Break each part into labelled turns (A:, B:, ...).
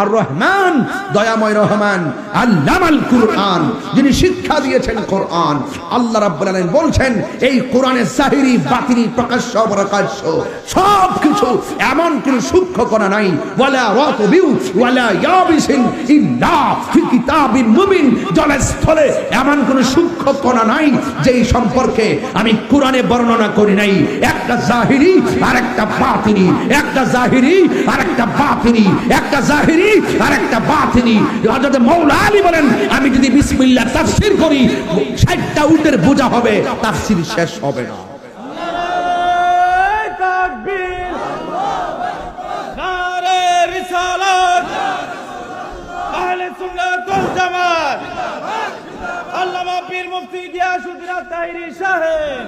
A: আর রহমান দয়াময় রহমান আল্লামাল কুরআন, যিনি শিক্ষা দিয়েছেন কোরআন। আল্লাহ রাব্বুল আলামিন বলছেন এই কোরআনের জাহিরি বাতিনি প্রকাশ্য প্রকাশ্য সব কিছু, এমন কোন সূক্ষ্ম কণা নাই। ওয়ালা রাতবিউ ওয়ালা ইয়াবিসিন ইল্লা ফি কিতাবিন মুবিন, জলস্থলে এমন কোন সূক্ষ্ম কণা নাই যেই সম্পর্কে আমি কোরআনে বর্ণনা করি নাই। একটা জাহিরি আর একটা বাতিনি, একটা জাহিরি আর একটা বাতিনি, একটা জাহিরি আর একটা বাতিনি। হযরত মাওলা আলী বলেন, আমি যদি বিসমিল্লাহ তাফসীর করি 60টা উটের বোঝা হবে, তাফসীর শেষ হবে না।
B: নারে তাকবীর, নারে রিসালাত, আহলে সুন্নাত ওয়াল জামাত, আল্লামা পীর মুফতি গিয়াসউদ্দিন আত-তাহিরি সাহেব।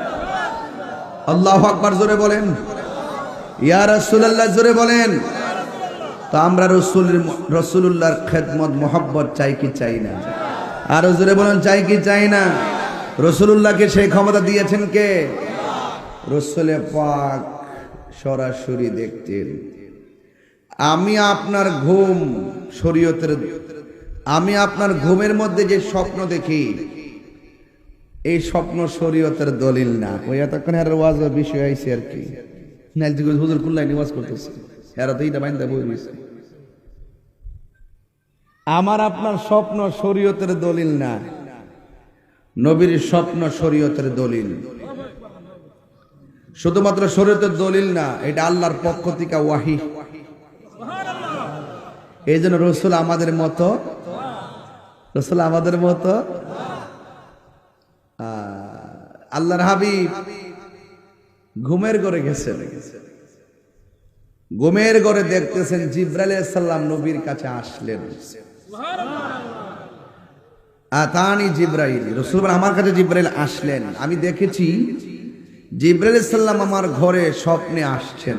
A: আল্লাহু আকবার জোরে বলেন, ইয়া রাসূলুল্লাহ জোরে বলেন। তো আমরা রাসূলুল্লাহর খেদমত মোহাব্বত চাই কি চাই না? আরো জোরে বলেন, চাই কি চাই না? রাসূলুল্লাহকে সেই ক্ষমতা দিয়েছেন কে? রাসূলে পাক সরাসরি দেখতেন। আমি আপনার ঘুম শরীয়তের, আমি আপনার ঘুমের মধ্যে যে স্বপ্ন দেখি, এই স্বপ্ন শরীয়তের দলিল না। ওই এতক্ষণ আর ওয়াজ বিষয় আইছে আর কি, নাইলজি হুজুর কুল্লাই নিওয়াজ করতেছে, এরা তো এইটা বাইন্দা বই রইছে। আমার আপনার স্বপ্ন শরীয়তের দলিল না, নবীর স্বপ্ন শরীয়তের দলিল। শুধুমাত্র শরীয়তের দলিল না, এটা আল্লাহর পক্ষ থেকে ওয়াহি। এই জন্য রসুল আমাদের মতো, রসুল আমাদের মতো। আল্লাহর হাবিব ঘুমের ঘরে গেছেন, ঘুমের ঘরে দেখতেছেন জিবরাইল আলাইহিস সালাম নবীর কাছে আসলেন। আতানি জিবরাইল, রাসূল বলেন আমার কাছে জিবরাইল আসলেন, আমি দেখেছি জিবরাইল আলাইহিস সালাম আমার ঘরে স্বপ্নে আসছেন।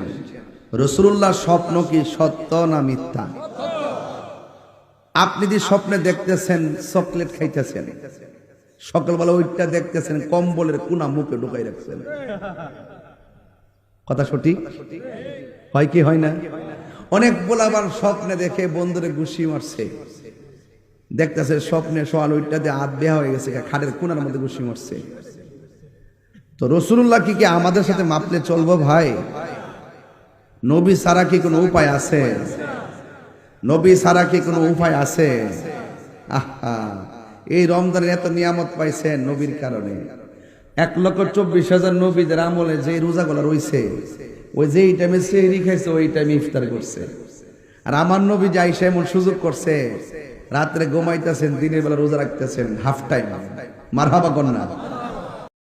A: রাসূলুল্লাহ স্বপ্ন কি সত্য না মিথ্যা? আপনি যে স্বপ্নে দেখতেছেন চকলেট খাইতেছেন, সকালবেলা ওইটা দেখতেছেন কম্বলের কোনা মুখে ঢুকাই রাখছেন, কথা সঠিক হয় কি হয় না? অনেক পোলাবার স্বপ্নে দেখে বন্ধুরে ঘুষি মারছে, দেখতেছে স্বপ্নে সোয়াল ওইটাতে হাত বেয়া হয়ে গেছে, খাটের কোনার মধ্যে ঘুষি মারছে। তো রাসূলুল্লাহ কি আমাদের সাথে মাপলে চলবো ভাই? নবী ছাড়া কি কোনো উপায় আছে? নবী ছাড়া কি কোনো উপায় আছে? আহা, এই রমজানের এত নিয়ামত পাইছেন নবীর কারণে। 1,24,000 নবীদের আমলে যে রোজাগুলো রইছে, ওই যে এই টাইমে সেহরি খাইছে ওই টাইমে ইফতার করছে। আর আমার নবী যে আইসা এমন সুযোগ করছে, রাত্রে ঘুমাইতেছেন, দিনের বেলা রোজা রাখতেছেন, হাফ টাইম। মারহাবা কন্যা।